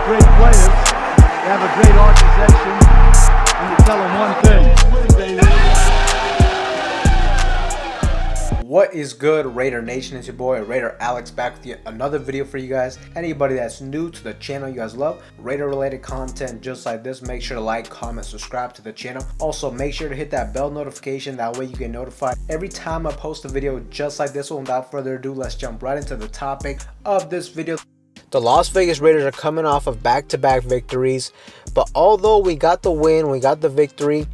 great players, they have a great organization, and you tell them one thing. What is good, Raider Nation? It's your boy Raider Alex back with yet another video for you guys. Anybody that's new to the channel, you guys love Raider related content just like this, make sure to like, comment, subscribe to the channel. Also make sure to hit that bell notification, that way you get notified every time I post a video just like this one. Without further ado, let's jump right into the topic of this video. The Las Vegas Raiders are coming off of back-to-back victories, but although we got the win, we got the victory,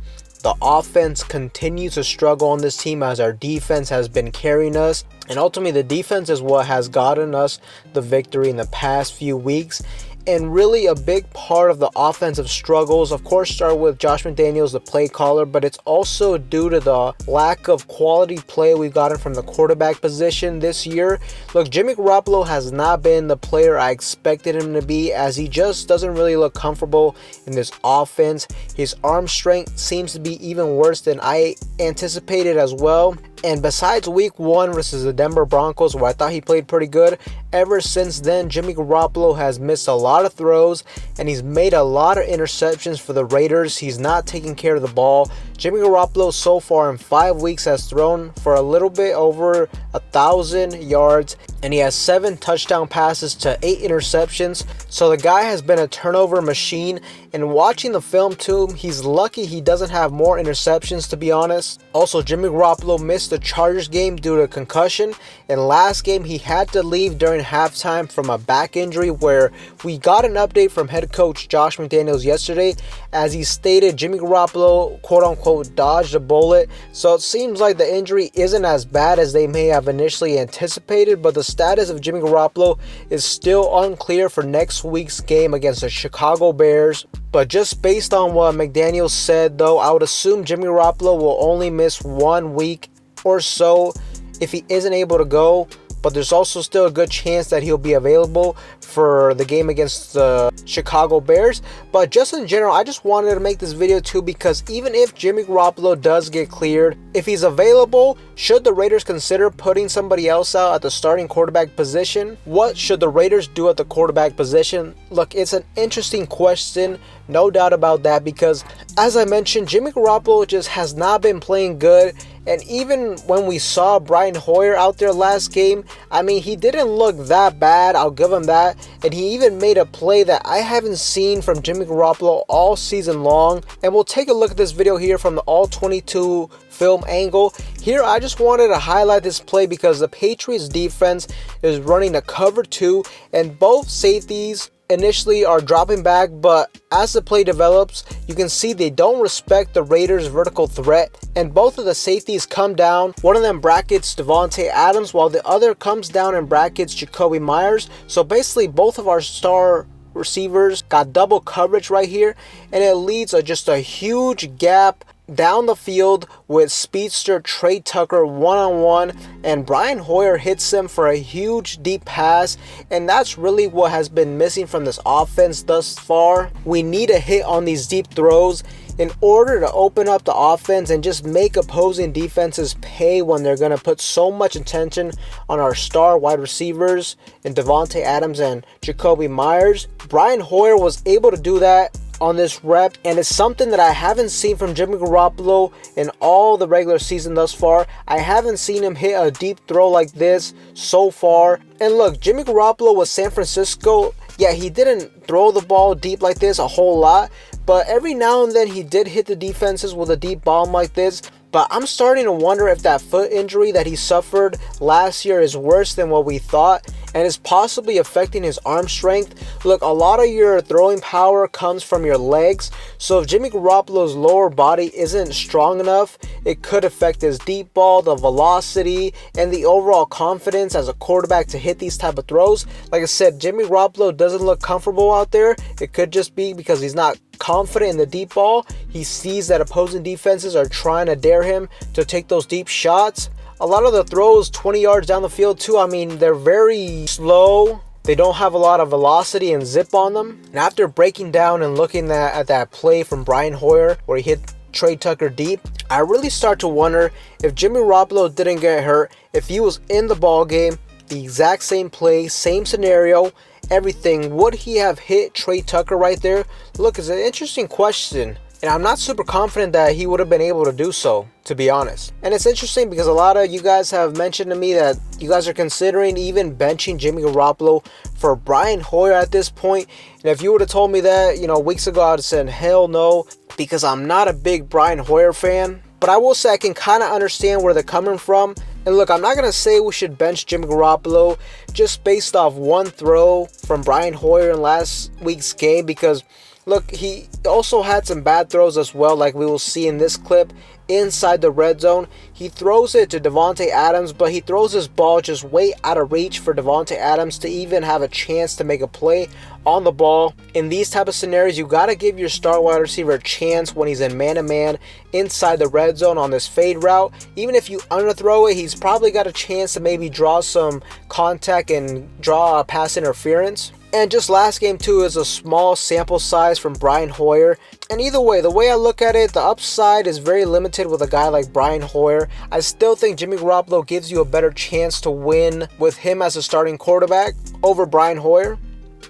the offense continues to struggle on this team as our defense has been carrying us. And ultimately, the defense is what has gotten us the victory in the past few weeks. And really a big part of the offensive struggles, of course, start with Josh McDaniels, the play caller, but it's also due to the lack of quality play we've gotten from the quarterback position this year. Look, Jimmy Garoppolo has not been the player I expected him to be, as he just doesn't really look comfortable in this offense. His arm strength seems to be even worse than I anticipated as well. And besides week 1 versus the Denver Broncos, where I thought he played pretty good, ever since then, Jimmy Garoppolo has missed a lot of throws and he's made a lot of interceptions for the Raiders. He's not taking care of the ball. Jimmy Garoppolo so far in 5 weeks has thrown for a little bit over 1,000 yards, and he has 7 touchdown passes to 8 interceptions. So the guy has been a turnover machine, and watching the film too, he's lucky he doesn't have more interceptions, to be honest. Also, Jimmy Garoppolo missed the Chargers game due to concussion, and last game he had to leave during halftime from a back injury, where we got an update from head coach Josh McDaniels yesterday, as he stated Jimmy Garoppolo quote unquote dodged a bullet. So it seems like the injury isn't as bad as they may have initially anticipated, but the status of Jimmy Garoppolo is still unclear for next week's game against the Chicago Bears. But just based on what McDaniels said though, I would assume Jimmy Garoppolo will only miss 1 week or so if he isn't able to go. But there's also still a good chance that he'll be available for the game against the Chicago Bears. But just in general, I just wanted to make this video too, because even if Jimmy Garoppolo does get cleared, if he's available, should the Raiders consider putting somebody else out at the starting quarterback position? What should the Raiders do at the quarterback position? Look, it's an interesting question, no doubt about that, because as I mentioned, Jimmy Garoppolo just has not been playing good. And even when we saw Brian Hoyer out there last game, I mean, he didn't look that bad, I'll give him that. And he even made a play that I haven't seen from Jimmy Garoppolo all season long. And we'll take a look at this video here from the all 22 film angle. Here, I just wanted to highlight this play because the Patriots defense is running a cover 2, and both safeties initially are dropping back, but as the play develops, you can see they don't respect the Raiders' vertical threat, and both of the safeties come down. One of them brackets Davante Adams, while the other comes down and brackets Jakobi Meyers. So basically, both of our star receivers got double coverage right here, and it leads to just a huge gap down the field with speedster Trey Tucker one-on-one, and Brian Hoyer hits him for a huge deep pass. And that's really what has been missing from this offense thus far. We need a hit on these deep throws in order to open up the offense and just make opposing defenses pay when they're going to put so much attention on our star wide receivers in Davante Adams and Jakobi Meyers. Brian Hoyer was able to do that on this rep, and it's something that I haven't seen from Jimmy Garoppolo in all the regular season thus far. I haven't seen him hit a deep throw like this so far. And look, Jimmy Garoppolo with San Francisco, yeah, he didn't throw the ball deep like this a whole lot, but every now and then he did hit the defenses with a deep bomb like this. But I'm starting to wonder if that foot injury that he suffered last year is worse than what we thought, and is possibly affecting his arm strength. Look, a lot of your throwing power comes from your legs, so if Jimmy Garoppolo's lower body isn't strong enough, it could affect his deep ball, the velocity, and the overall confidence as a quarterback to hit these type of throws. Like I said, Jimmy Garoppolo doesn't look comfortable out there. It could just be because he's not confident in the deep ball. He sees that opposing defenses are trying to dare him to take those deep shots. A lot of the throws 20 yards down the field too, I mean, they're very slow. They don't have a lot of velocity and zip on them. And after breaking down and looking at that play from Brian Hoyer where he hit Trey Tucker deep, I really start to wonder if Jimmy Garoppolo didn't get hurt, if he was in the ball game, the exact same play, same scenario, everything, would he have hit Trey Tucker right there? Look, it's an interesting question. And I'm not super confident that he would have been able to do so, to be honest. And it's interesting because a lot of you guys have mentioned to me that you guys are considering even benching Jimmy Garoppolo for Brian Hoyer at this point. And if you would have told me that, weeks ago, I would have said, hell no, because I'm not a big Brian Hoyer fan. But I will say I can kind of understand where they're coming from. And look, I'm not going to say we should bench Jimmy Garoppolo just based off one throw from Brian Hoyer in last week's game, because look, he also had some bad throws as well, like we will see in this clip inside the red zone. He throws it to Davante Adams, but he throws his ball just way out of reach for Davante Adams to even have a chance to make a play on the ball. In these type of scenarios, you got to give your star wide receiver a chance when he's in man-to-man inside the red zone on this fade route. Even if you underthrow it, he's probably got a chance to maybe draw some contact and draw a pass interference. And just last game too is a small sample size from Brian Hoyer. And either way, the way I look at it, the upside is very limited with a guy like Brian Hoyer. I still think Jimmy Garoppolo gives you a better chance to win with him as a starting quarterback over Brian Hoyer.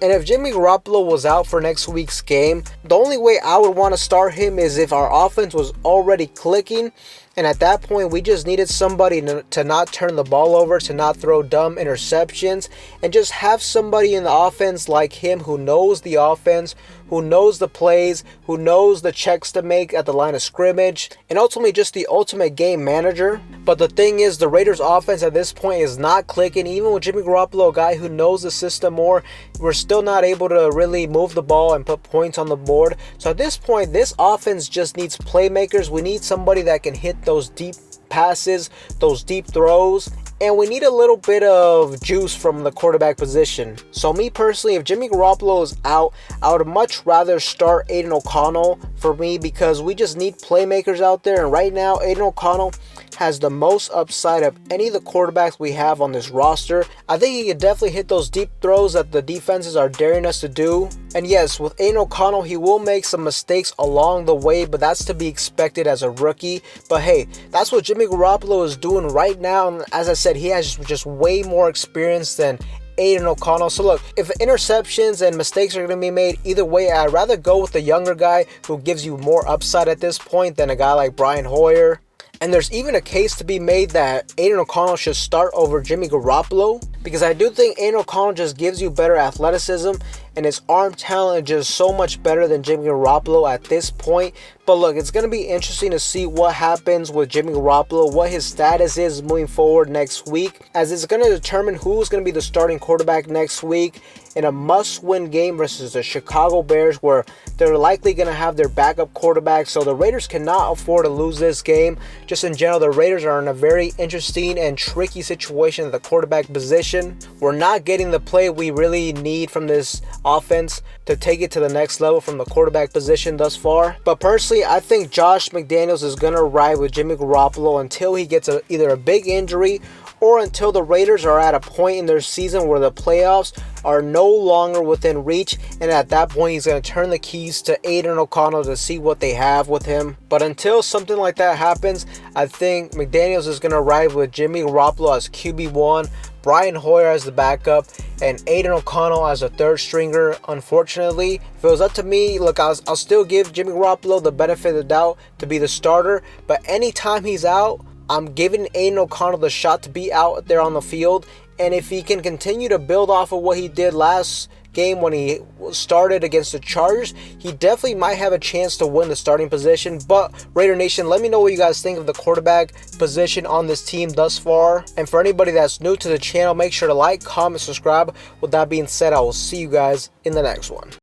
And if Jimmy Garoppolo was out for next week's game, the only way I would want to start him is if our offense was already clicking. And at that point, we just needed somebody to not turn the ball over, to not throw dumb interceptions, and just have somebody in the offense like him who knows the offense, who knows the plays, who knows the checks to make at the line of scrimmage, and ultimately just the ultimate game manager. But the thing is, the Raiders offense at this point is not clicking. Even with Jimmy Garoppolo, a guy who knows the system more, we're still not able to really move the ball and put points on the board. So at this point, this offense just needs playmakers. We need somebody that can hit those deep passes, those deep throws, and we need a little bit of juice from the quarterback position. So me personally, if Jimmy Garoppolo is out, I would much rather start Aiden O'Connell for me, because we just need playmakers out there. And right now, Aiden O'Connell has the most upside of any of the quarterbacks we have on this roster. I think he can definitely hit those deep throws that the defenses are daring us to do. And yes, with Aiden O'Connell, he will make some mistakes along the way, but that's to be expected as a rookie. But hey, that's what Jimmy Garoppolo is doing right now. And as I said, he has just way more experience than Aiden O'Connell. So look, if interceptions and mistakes are going to be made, either way, I'd rather go with the younger guy who gives you more upside at this point than a guy like Brian Hoyer. And there's even a case to be made that Aiden O'Connell should start over Jimmy Garoppolo, because I do think Aiden O'Connell just gives you better athleticism, and his arm talent is just so much better than Jimmy Garoppolo at this point. But look, it's going to be interesting to see what happens with Jimmy Garoppolo, what his status is moving forward next week, as it's going to determine who's going to be the starting quarterback next week in a must-win game versus the Chicago Bears, where they're likely going to have their backup quarterback. So the Raiders cannot afford to lose this game. Just in general, the Raiders are in a very interesting and tricky situation at the quarterback position. We're not getting the play we really need from this offense to take it to the next level from the quarterback position thus far. But personally, I think Josh McDaniels is going to ride with Jimmy Garoppolo until he gets either a big injury, or until the Raiders are at a point in their season where the playoffs are no longer within reach, and at that point he's going to turn the keys to Aiden O'Connell to see what they have with him. But until something like that happens, I think McDaniels is going to ride with Jimmy Garoppolo as QB1, Brian Hoyer as the backup, and Aiden O'Connell as a third stringer. Unfortunately, if it was up to me, look, I'll still give Jimmy Garoppolo the benefit of the doubt to be the starter, but anytime he's out, I'm giving Aiden O'Connell the shot to be out there on the field. And if he can continue to build off of what he did last game when he started against the Chargers, he definitely might have a chance to win the starting position. But Raider Nation, let me know what you guys think of the quarterback position on this team thus far. And for anybody that's new to the channel, make sure to like, comment, subscribe. With that being said, I will see you guys in the next one.